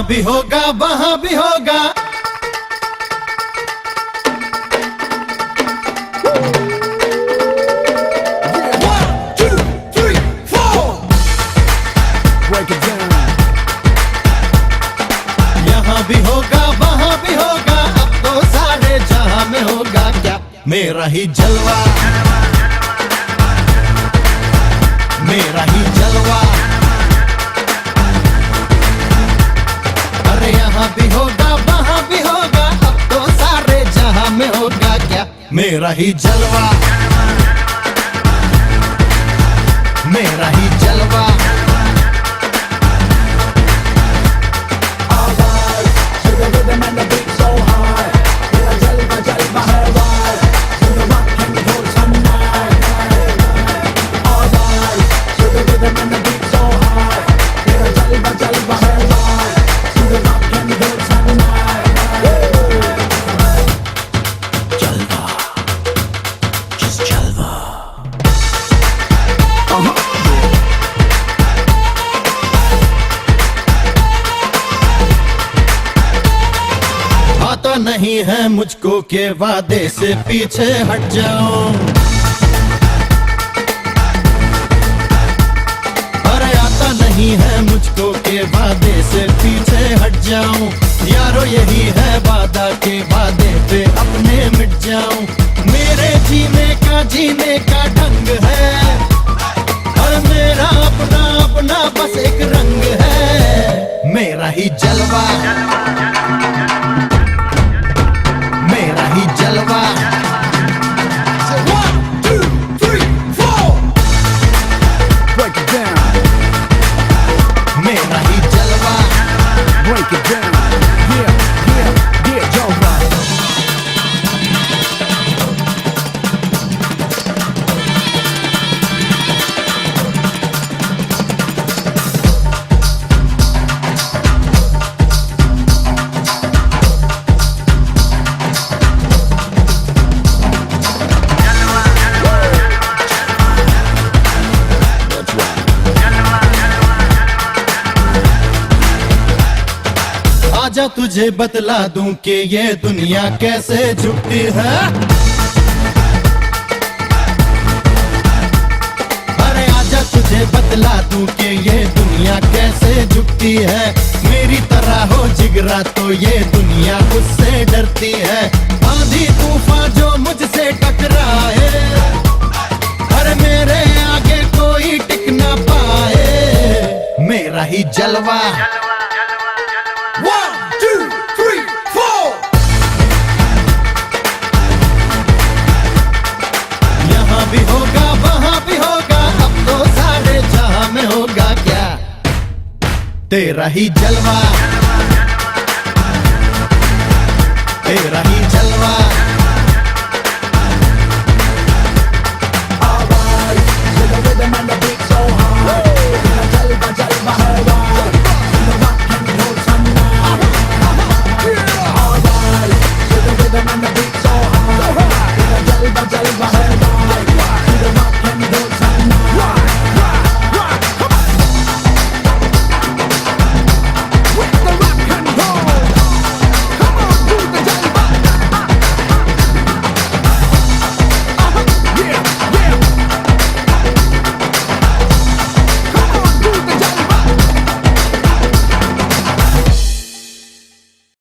भी होगा वहां भी होगा। यहाँ भी होगा वहां भी होगा, अब तो सारे जहां में होगा क्या मेरा ही जलवा, मेरा ही जलवा। अरे यहाँ भी होगा वहां भी होगा, अब तो सारे जहां में होगा क्या मेरा ही जलवा, मेरा ही जलवा। आता नहीं है मुझको के वादे से पीछे हट जाऊं, अरे आता नहीं है मुझको के वादे से पीछे हट जाऊं। यारो यही है वादा के वादे पे अपने मिट जाऊं। मेरे जीने का ढंग है, और मेरा अपना अपना बस एक रंग है मेरा ही जलवा, मेरा ही जलवा। One, two, three, four. Break it down. मेरा ही जलवा। Break it down. Yeah, yeah, yeah, जलवा। आजा तुझे बतला दूं कि ये दुनिया कैसे झुकती है। अरे आजा तुझे बतला दूं कि ये दुनिया कैसे झुकती है। मेरी तरह हो जिगरा तो ये दुनिया उससे डरती है। आंधी तूफान जो मुझसे टकराए, अरे मेरे आगे कोई टिक ना पाए मेरा ही जलवा। One, two, three, four. यहाँ भी होगा वहां भी होगा, अब तो सारे जहां में होगा क्या तेरा ही जलवा, तेरा ही